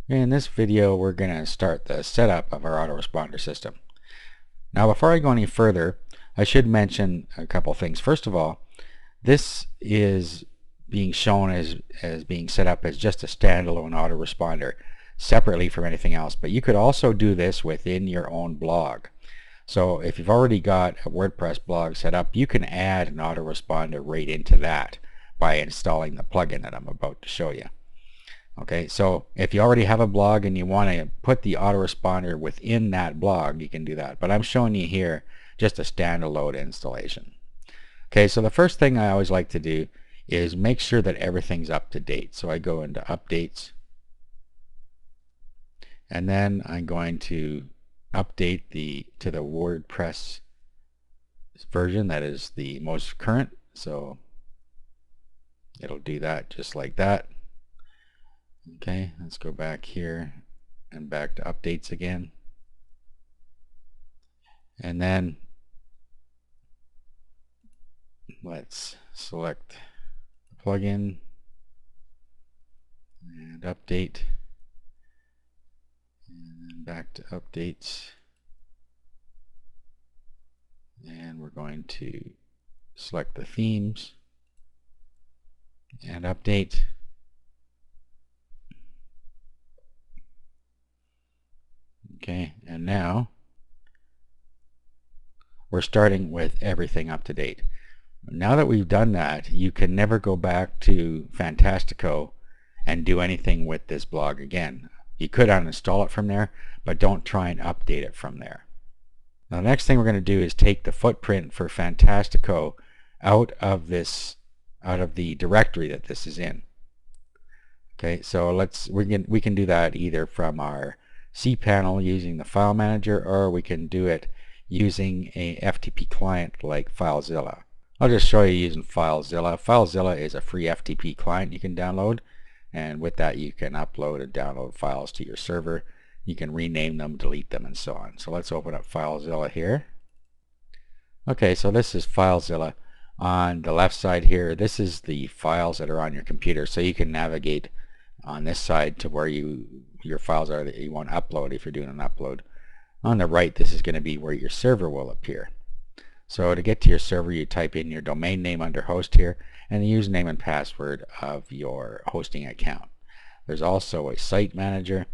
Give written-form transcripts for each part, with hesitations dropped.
In this video, we're going to start the setup of our autoresponder system. Now, before I go any further, I should mention a couple things. First of all, this is being shown as being set up as just a standalone autoresponder, separately from anything else. But you could also do this within your own blog. So if you've already got a WordPress blog set up, you can add an autoresponder right into that by installing the plugin that I'm about to show you. Okay, so if you already have a blog and you want to put the autoresponder within that blog, you can do that. But I'm showing you here just a standalone installation. Okay, so the first thing I always like to do is make sure that everything's up to date. So I go into Updates, and then I'm going to update to the WordPress version that is the most current. So it'll do that just like that. Okay, let's go back here and back to updates again. And then let's select the plugin and update. And then back to updates. And we're going to select the themes and update. Okay, and now we're starting with everything up to date. Now that we've done that, you can never go back to Fantastico and do anything with this blog again. You could uninstall it from there, but don't try and update it from there. Now the next thing we're going to do is take the footprint for Fantastico out of the directory that this is in. Okay, so we can do that either from our cPanel using the file manager, or we can do it using a FTP client like FileZilla. I'll just show you using FileZilla. FileZilla is a free FTP client you can download, and with that you can upload and download files to your server. You can rename them, delete them, and so on. So let's open up FileZilla here. Okay, so this is FileZilla. On the left side here, this is the files that are on your computer, so you can navigate on this side to where your files are that you want to upload if you're doing an upload. On the right, this is going to be where your server will appear. So to get to your server, you type in your domain name under host here and the username and password of your hosting account. There's also a site manager,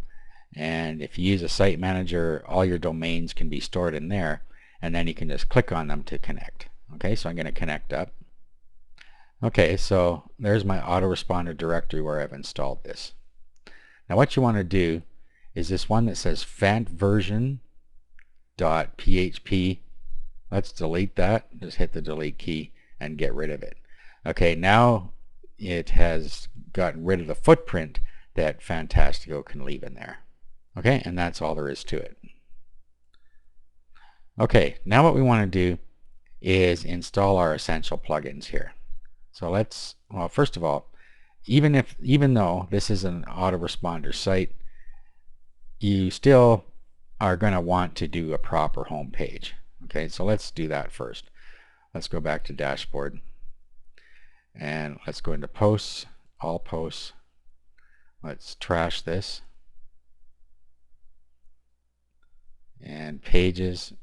and if you use a site manager, all your domains can be stored in there, and then you can just click on them to connect. Okay, so I'm going to connect up. Okay, so there's my autoresponder directory where I've installed this. Now what you want to do is this one that says fantversion.php. Let's delete that. Just hit the delete key and get rid of it. Okay, now it has gotten rid of the footprint that Fantastico can leave in there. Okay, and that's all there is to it. Okay, now what we want to do is install our essential plugins here. So well, first of all, even though this is an autoresponder site, you still are going to want to do a proper home page. Okay, so let's do that first. Let's go back to dashboard and let's go into posts, all posts. Let's trash this, and pages,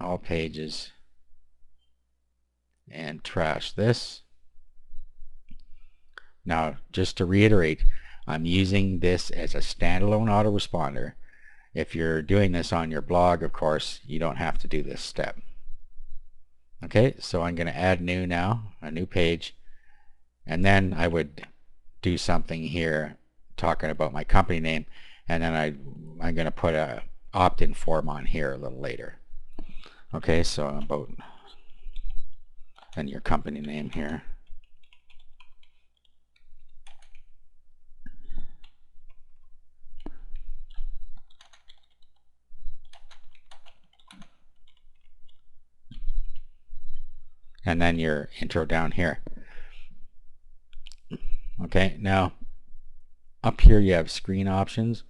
all pages, and trash this. Now, just to reiterate, I'm using this as a standalone autoresponder. If you're doing this on your blog, of course, you don't have to do this step. Okay, so I'm going to add new now, a new page, and then I would do something here talking about my company name, and then I'm going to put a opt-in form on here a little later. Okay, so about and your company name here. And then your intro down here. Okay, now up here you have screen options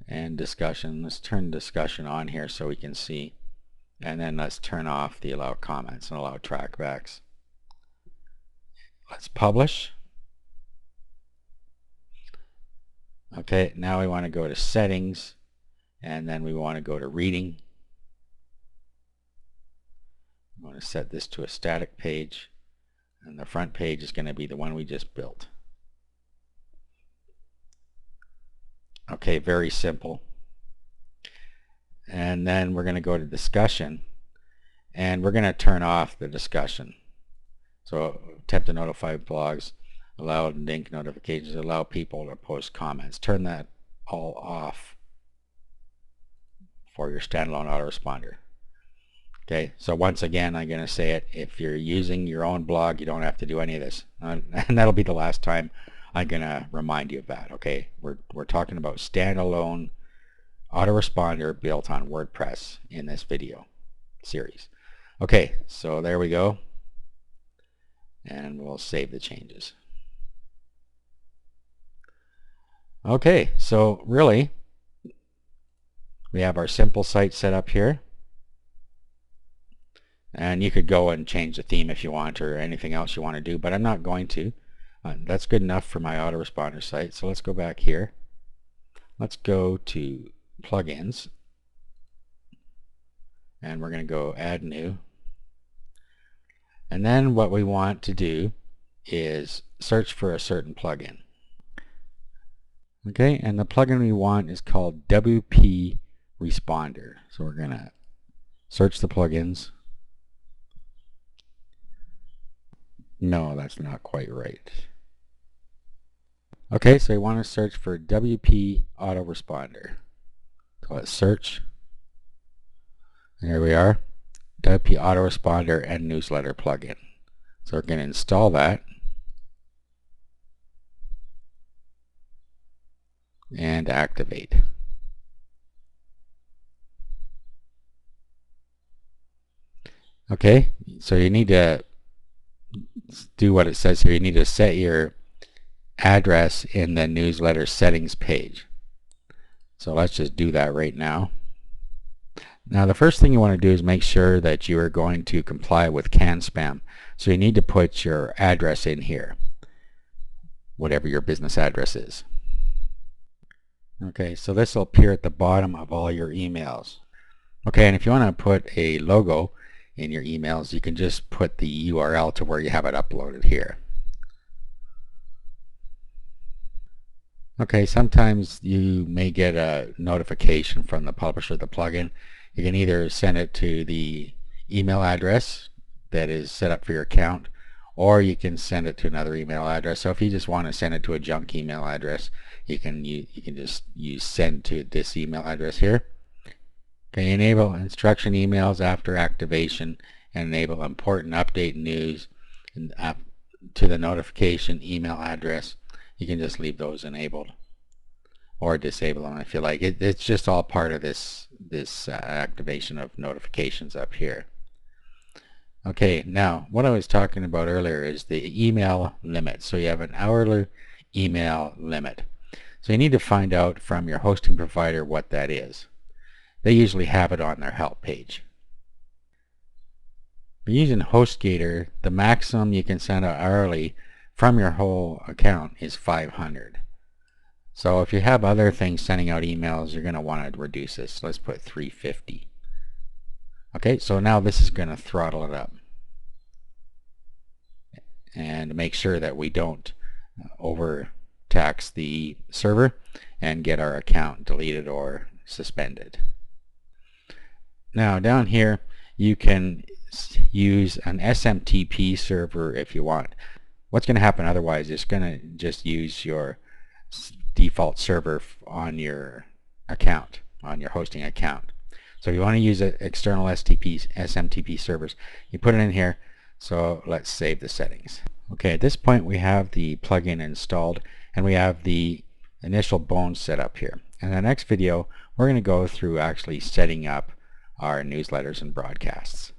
and discussion. Let's turn discussion on here so we can see, and then let's turn off the allow comments and allow trackbacks. Let's publish, Okay, now we want to go to settings, and then we want to go to reading. We want to set this to a static page, and the front page is going to be the one we just built. Okay, very simple. And then we're going to go to discussion, and we're going to turn off the discussion. So attempt to notify blogs, allow link notifications, allow people to post comments. Turn that all off for your standalone autoresponder. Okay, so once again, I'm going to say it. If you're using your own blog, you don't have to do any of this. And that'll be the last time I'm going to remind you of that. Okay, we're talking about standalone autoresponder built on WordPress in this video series. Okay, so there we go. And we'll save the changes. Okay, so really, we have our simple site set up here. And you could go and change the theme if you want, or anything else you want to do, but I'm not going to. That's good enough for my autoresponder site. So let's go back here. Let's go to plugins, and we're going to go add new. And then what we want to do is search for a certain plugin. Okay, and the plugin we want is called WP Responder. So we're going to search the plugins. No, that's not quite right. Okay, so we want to search for WP Autoresponder. So let's search. And here we are. WP Autoresponder and Newsletter plugin. So we're going to install that. And activate. Okay, so you need to do what it says here. You need to set your address in the newsletter settings page. So let's just do that right now. Now the first thing you want to do is make sure that you are going to comply with CAN-SPAM. So you need to put your address in here, whatever your business address is. Okay, so this will appear at the bottom of all your emails. Okay, and if you want to put a logo in your emails, you can just put the URL to where you have it uploaded here. Okay, sometimes you may get a notification from the publisher of the plugin. You can either send it to the email address that is set up for your account, or you can send it to another email address. So if you just want to send it to a junk email address, you can just use send to this email address here. Okay, enable instruction emails after activation, and enable important update news to the notification email address. You can just leave those enabled or disable them if you like. It's just all part of this activation of notifications up here. Okay, now what I was talking about earlier is the email limit. So you have an hourly email limit. So you need to find out from your hosting provider what that is. They usually have it on their help page. But using HostGator, the maximum you can send out hourly from your whole account is 500. So if you have other things sending out emails, you're going to want to reduce this. Let's put 350. Okay, so now this is going to throttle it up. And make sure that we don't overtax the server and get our account deleted or suspended. Now down here you can use an SMTP server if you want. What's going to happen otherwise is going to just use your default server on your account, on your hosting account. So you want to use external SMTP servers. You put it in here. So let's save the settings. Okay, at this point we have the plugin installed and we have the initial bones set up here. In the next video we're going to go through actually setting up our newsletters and broadcasts.